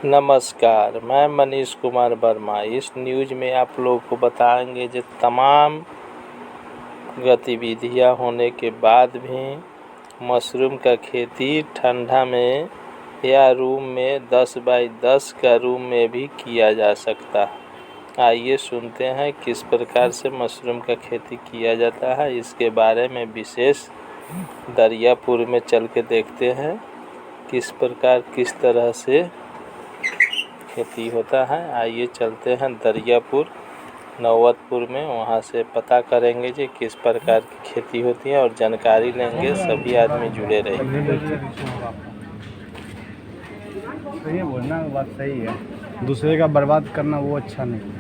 नमस्कार, मैं मनीष कुमार वर्मा। इस न्यूज़ में आप लोगों को बताएंगे जो तमाम गतिविधियां होने के बाद भी मशरूम का खेती ठंडा में या रूम में 10 बाई 10 का रूम में भी किया जा सकता है। आइए सुनते हैं किस प्रकार से मशरूम का खेती किया जाता है। इसके बारे में विशेष दरियापुर में चल के देखते हैं किस तरह से खेती होता है। आइए चलते हैं दरियापुर नौबतपुर में, वहाँ से पता करेंगे जी किस प्रकार की खेती होती है और जानकारी लेंगे। सभी आदमी जुड़े रहेंगे। सही है, बोलना बात सही है। दूसरे का बर्बाद करना वो अच्छा नहीं है।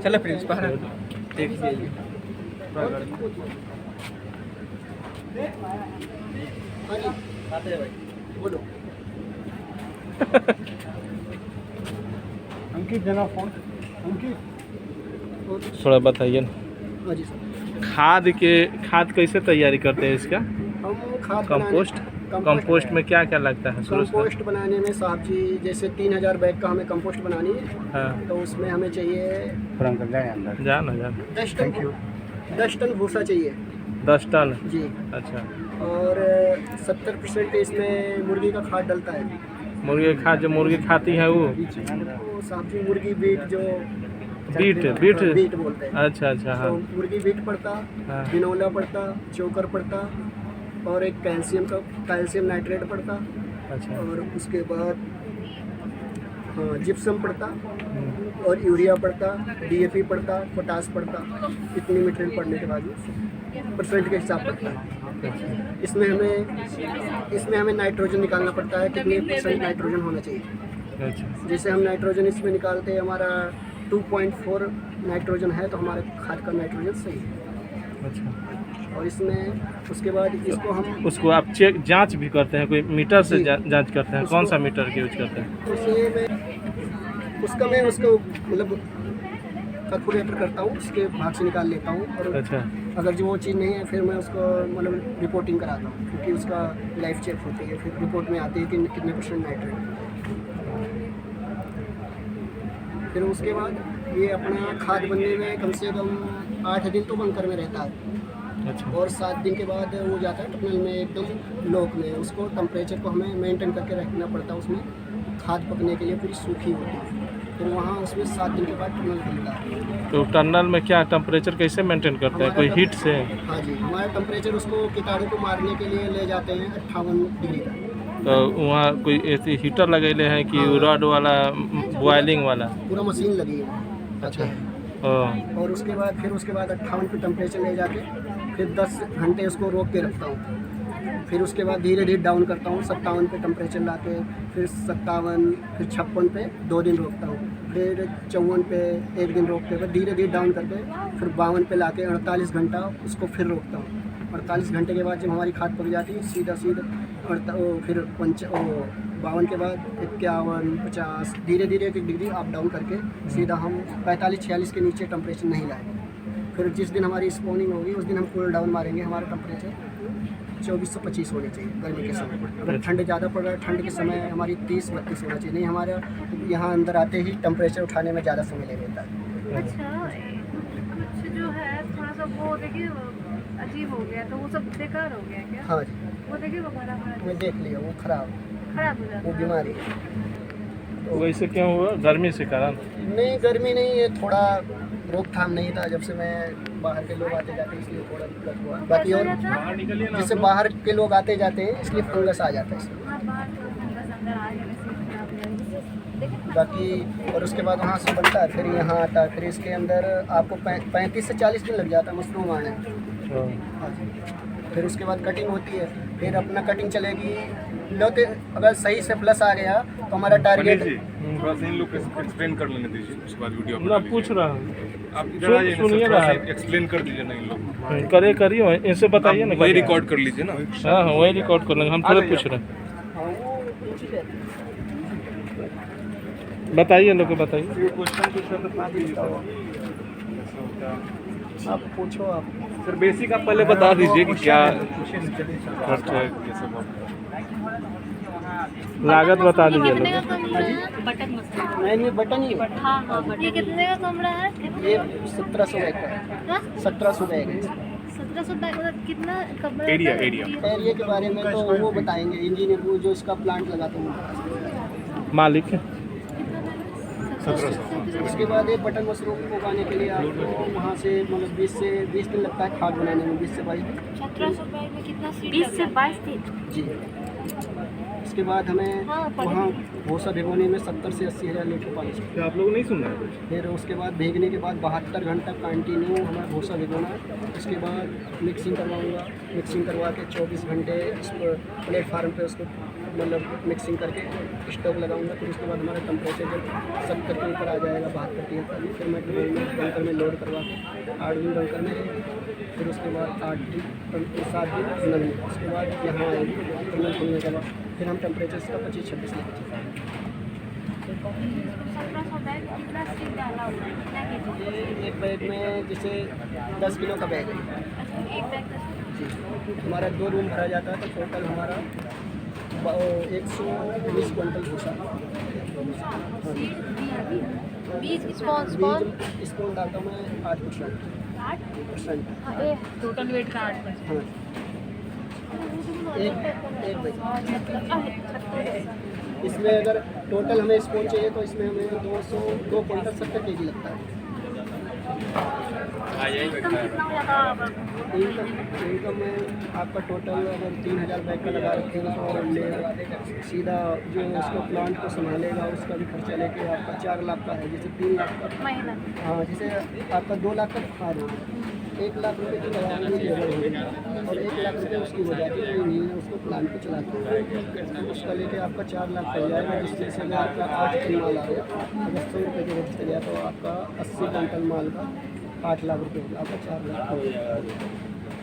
चलो प्रिंस बाहर देख लीजिए। बोलो अंकित देना फोन। अंकित थोड़ा बताइए ना, हाँ जी सर। खाद कैसे तैयारी करते हैं इसका? हम खाद कंपोस्ट में क्या क्या लगता है? कंपोस्ट बनाने में साहब जी जैसे 3000 बैग का हमें कंपोस्ट बनानी है। हाँ। तो उसमें हमें चाहिए जाना 10 टन भूसा चाहिए। 10 टन? जी। अच्छा। और 70% इसमें मुर्गी का खाद डलता है। मुर्गी का खाद जो मुर्गी खाती है वो साहब जी मुर्गी बीट जो बीट बोलते हैं। अच्छा हाँ। तो मुर्गी बीट पड़ता, हाँ। बिनोला पड़ता, चोकर पड़ता और एक कैल्शियम नाइट्रेट पड़ता। अच्छा। और उसके बाद हाँ जिप्सम पड़ता और यूरिया पड़ता, DAP पड़ता, पोटास पड़ता। इतनी मटेरियल पड़ने के बाद परसेंट के हिसाब पड़ता है। इसमें हमें नाइट्रोजन निकालना पड़ता है, कितने % नाइट्रोजन होना चाहिए। अच्छा। जैसे हम नाइट्रोजन इसमें निकालते हैं, हमारा 2.4 नाइट्रोजन है तो हमारे खाद का नाइट्रोजन सही है। अच्छा। और इसमें उसके बाद इसको हम उसको आप जांच भी करते हैं? कोई मीटर से जांच करते हैं? कौन सा मीटर का यूज करते हैं? उसको मतलब कैलकुलेटर करता हूँ, उसके भाग से निकाल लेता हूँ। और अच्छा। अगर जो वो चीज़ नहीं है फिर मैं उसको मतलब रिपोर्टिंग कराता हूँ, क्योंकि उसका लाइफ चेक होती है। फिर रिपोर्ट में आती है कि कितने % नाइट्रोजन। फिर उसके बाद ये अपना खाद बनने में कम से कम 8 दिन तो बंकर में रहता है। अच्छा। और 7 दिन के बाद वो जाता है टनल में, एकदम लोक में। उसको टेम्परेचर को हमें मेंटेन करके रखना पड़ता है। उसमें खाद पकने के लिए पूरी सूखी होती है। फिर वहाँ उसमें 7 दिन के बाद टनल खुलता है। तो टनल में क्या टेम्परेचर कैसे मेंटेन करते हैं? कोई हीट से? हाँ जी, हमारा टेम्परेचर उसको कीटाणु को मारने के लिए ले जाते हैं 58 डिग्री तक। तो वहाँ कोई ऐसी हीटर लगेले हैं कि रॉड वाला बॉयलिंग वाला? पूरा मशीन लगी है। अच्छा। और उसके बाद 58 पे टेम्परेचर ले जाके फिर 10 घंटे उसको रोक के रखता हूँ। फिर उसके बाद धीरे धीरे डाउन करता हूँ 57 पे टेम्परेचर ला के, फिर 57, फिर 56 पे 2 दिन रोकता हूँ, फिर 54 पे 1 दिन रोकते, फिर धीरे धीरे डाउन करके फिर 52 पे ला के 48 घंटा उसको फिर रोकता हूँ। 48 घंटे के बाद जब हमारी खाद पक जाती है सीधा फिर 52 के बाद 51, 50 धीरे धीरे 1 डिग्री अप डाउन करके सीधा हम 45-46 के नीचे टेम्परेचर नहीं लाएंगे। फिर जिस दिन हमारी स्पॉनिंग होगी उस दिन हम कूल डाउन मारेंगे। हमारा टेम्परेचर 24-25 होनी चाहिए गर्मी के समय। अगर ठंड ज़्यादा पड़ रहा है, ठंड के समय हमारी 30-32 होना चाहिए। नहीं, हमारा यहाँ अंदर आते ही टेम्परेचर उठाने में ज़्यादा समय ले लेता है। अच्छा, कुछ जो है थोड़ा सा वो देखिए अजीब हो गया, तो वो सब बेकार हो गया क्या? हाँ जी, वो देखिए वो बड़ा मैं देख लिया, वो खराब हो जाता वो है। बीमारी है। तो वैसे क्यों हुआ? गर्मी से कारण? नहीं, गर्मी नहीं, ये थोड़ा रोकथाम नहीं था। जब से मैं बाहर के लोग आते जाते इसलिए थोड़ा दिक्कत हुआ। बाकी और जैसे बाहर के लोग आते जाते हैं इसलिए फंगस आ जाता है इसमें। हाँ, बाहर तो फंगस अंदर आ गया वैसे। बाकी और उसके बाद वहाँ से बनता है, फिर यहाँ आता है। फिर इसके अंदर आपको 35 से 40 दिन लग जाता है मशरूम आने में। हाँ जी। फिर उसके बाद कटिंग होती है, फिर अपना कटिंग चलेगी। लोते अगर सही से प्लस आ गया तो हमारा टारगेट। थोड़ा सा इन लोग को एक्सप्लेन कर लेने दीजिए, उसके बाद वीडियो ना पूछ रहा हूँ, आप इधर आइए, सुनिए थोड़ा ना। सा एक्सप्लेन कर दीजिए ना इन लोग। करिए इनसे बताइए ना। वही रिकॉर्ड कर लीजिए ना। हाँ वही रिकॉर्ड कर लेंगे, हम थोड़ा पूछ रहे हैं। बताइए लोग, बताइए। आप पूछो। आप सर बेसिक आप पहले बता दीजिए कि क्या खर्च है, ये सब। लागत बता दीजिए कितने का लोग। कमरा है? बटन मसाला। नहीं ये बटन ही है। हाँ हाँ बटन। ये कितने का कमरा है? ये 1700 बैग का है। हाँ? 1700 बैग है। 1700 मतलब कितना कमरा? एरिया, का? एरिया। एरिया के बारे में तो वो बताएंगे इंजीनियर, वो जो इसका प्लांट लगाते हैं। मालिक है। 1700। उसके बाद ये बटन मशरूम उगाने के लिए आपको वहाँ से मतलब 20 दिन लगता है खाद बनाने में, 20 से 22 दिन। 1700 बैग में कितना सीट 20 से 22 दिन। जी। उसके बाद हमें हाँ, पढ़े वहाँ भूसा भिगोने में 70 से 80 हज़ार लीटर पानी चाहिए। क्या आप लोग नहीं सुन रहे हैं कुछ? फिर उसके बाद भीगने के बाद 72 घंटा कंटिन्यू हमें भूसा भिगोना है। उसके बाद मिक्सिंग करवाऊँगा, मिक्सिंग करवा के 24 घंटे इस पर प्लेटफार्म पे उसको मतलब मिक्सिंग करके स्टोव लगाऊंगा। फिर उसके बाद हमारा टेम्परेचर जब 70 के ऊपर आ जाएगा, 72 73 में, फिर मैं डंकर में लोड करवा के 8 दिन डंकर में, फिर उसके बाद 7 दिन नल में। उसके बाद यहाँ आएगी नल खुलने के बाद फिर हम टेम्परेचर इसका 25-26 लेके चलते 1700 बैग कितना सीट डाला हुआ है? कितना केजी? हैं। एक बैग में जैसे 10 किलो का बैग है अच्छा, एक बैग का जी। हमारा 2 रूम भरा जाता है तो टोटल हमारा 120 क्विंटल भूसा। बीज स्पॉन स्पून डालता हूँ मैं 8%। 8%। टोटल वेट का 8%। हाँ एक बैग। इसमें अगर टोटल हमें स्पून चाहिए तो इसमें हमें 2 क्विंटल 70 केजी लगता है। एकदम कितना हो जाता? इनकम में आपका टोटल अगर 3000 बैग का लगा रखेंगे तो ले सीधा जो उसको प्लांट को संभालेगा उसका भी खर्चा लेके आपका 4 लाख का है। जैसे 3 लाख का महीना। हाँ, जैसे आपका 2 लाख का खाद होगा, 1 लाख रुपये की लगाने की लेबर होगी और 1 लाख रुपये उसकी हो जाती है। इंजीनियर उसको प्लांट को चलाते हैं, उसका लेके आपका 4 लाख पड़ जाएगा। जिसमें से अगर आपका 8 टन माल आ गया, अगर 100 रुपये के रेट से गया तो आपका 80 क्विंटल माल का 8 लाख रुपये होगा, आपका 4 लाख हो जाएगा।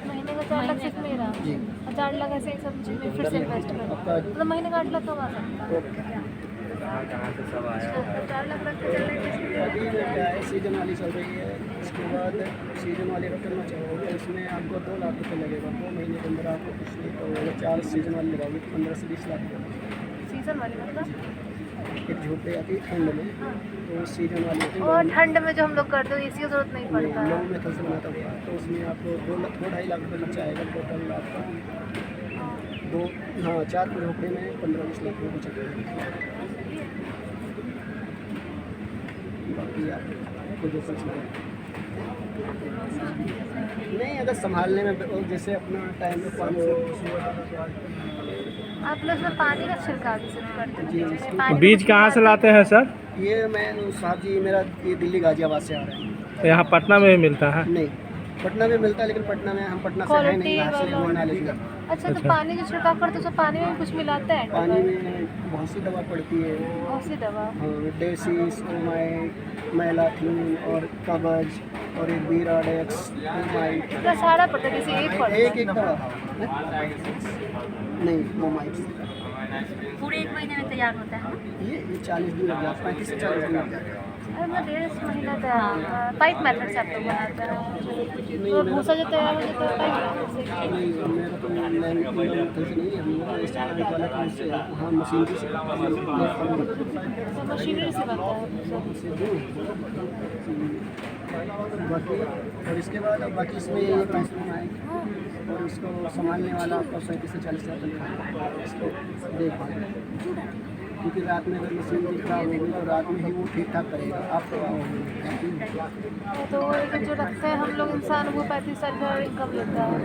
महीने का 4 लाख सिर्फ मेरा जी। और 4 लाख ऐसे ही सब चीज़ में फिर से इन्वेस्ट करो आपका मतलब महीने का 8 लाख कमा सकता है। तो 4 लाख रख के चलने के अभी में क्या है, सीजन वाली चल रही है। इसके बाद सीजन वाली अगर करना चाहोगे तो इसमें आपको 2 लाख रुपये लगेगा। 2 महीने के अंदर आपको कुछ नहीं तो अगर 4 सीजन वाली लगाओगे तो 15 से 20 लाख रुपये। सीजन वाली मतलब एक झोपड़ी आती है ठंड में, तो सीजन वाली होती है। और ठंड में जो हम लोग करते हैं इसी की जरूरत नहीं पड़ता लो है। मेथड से बनाता हुआ तो उसमें आपको 2-2.5 लाख रुपये खर्चा आएगा टोटल आपका। 4 झोपड़े में 15-20 लाख रुपये बचेगा। बाकी आपको जो खर्च नहीं, अगर संभालने में जैसे अपना टाइम में 500। आप लोग इसमें पानी का छिड़काव भी सिर्फ करते हैं? जी, इसमें पानी बीज का कहाँ से लाते हैं सर? ये मैं साहब जी मेरा ये दिल्ली गाजियाबाद से आ रहा है। तो यहाँ पटना में भी मिलता है? नहीं, पटना में मिलता है लेकिन पटना में हम पटना से है नहीं, बाहर से वो नॉलेज नहीं। अच्छा, तो पानी जो छिड़काव करते हैं उसमें पानी में भी कुछ मिलाते हैं? पानी में बहुत सी दवा पड़ती है, बहुत सी दवा। डेसी, सोमाइट, मैलाथीन और कवच और एक बीराडेक्स, मोमाइट। इतना सारा पड़ता है जैसे एक पड़ता है? एक दवा नहीं, मोमाइट। पूरे 1 महीने में तैयार होता है ना? ये 40 दिन लग जाता है, 35 से 40 दिन लग जाता है। अरे मैं 1.5 महीना तैयार पाइप मेथड से आप लोग बनाते हैं तो भूसा जो तैयार हो जाता है पाइप मेथड से? नहीं, मेरा तो लैंड मेथड से नहीं है, हम लोग इस टाइप वाला तो उससे हाँ मशीन से तो मशीनरी से बनता है बाकी। और इसके बाद अब बाकी इसमें ये पैसे में आएंगे और इसको संभालने वाला आपका 35 से 40 हज़ार तक इसको देखभाल, क्योंकि रात में अगर मशीन खराब होगी तो रात में ही वो ठीक ठाक करेगा, आप तो आओगे। तो एक जो रखते हैं हम लोग इंसान वो 35 साल इनकम लेता है।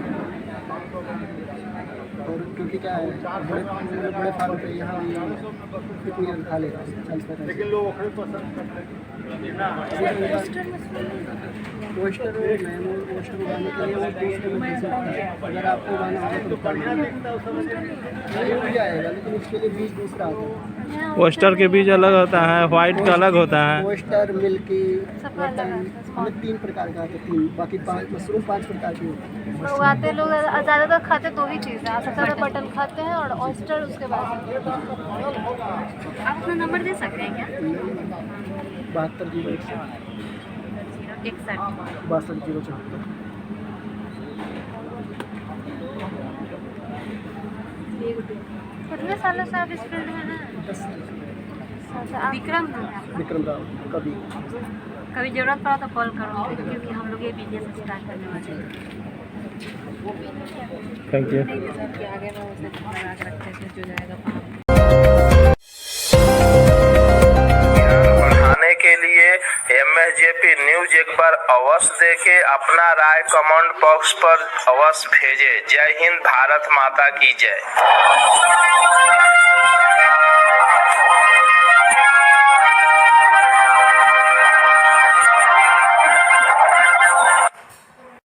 और क्योंकि क्या है बड़े फार्म पे यहाँ कितनी खा लेगा 40-45। पोस्टर उगाने के लिए वो दूसरे में भेज सकता है। अगर आपको उगाना होगा तो नहीं उग जाएगा, लेकिन उसके लिए बीज दूसरा आता है। पोस्टर के बीज अलग होता है, व्हाइट का अलग होता है। पोस्टर, मिल्की, सब अलग बटन, हमें 3 प्रकार का आता है। 3 बाकी 5 मशरूम 5 प्रकार की होती है। तो उगाते हैं लोग ज़्यादातर खाते 2 ही चीज़ें हैं, सबसे ज़्यादा बटन खाते हैं और ऑयस्टर, उसके बाद आप अपना नंबर दे सकते हैं क्या? 72 61 62 074। कितने सालों से आप इस फील्ड में हैं? 10 साल विक्रम नाम है आपका? विक्रम राव कभी कभी जरूरत पड़ा तो कॉल करो, क्योंकि हम लोग ये बिजनेस स्टार्ट करने वाले हैं। Thank you. आगे में उसे लगा के रखते हैं, जो जाएगा वहाँ। बढ़ाने के लिए MSJP न्यूज एक बार अवश्य देखें, अपना राय कमेंट बॉक्स पर अवश्य भेजें। जय हिंद, भारत माता की जय।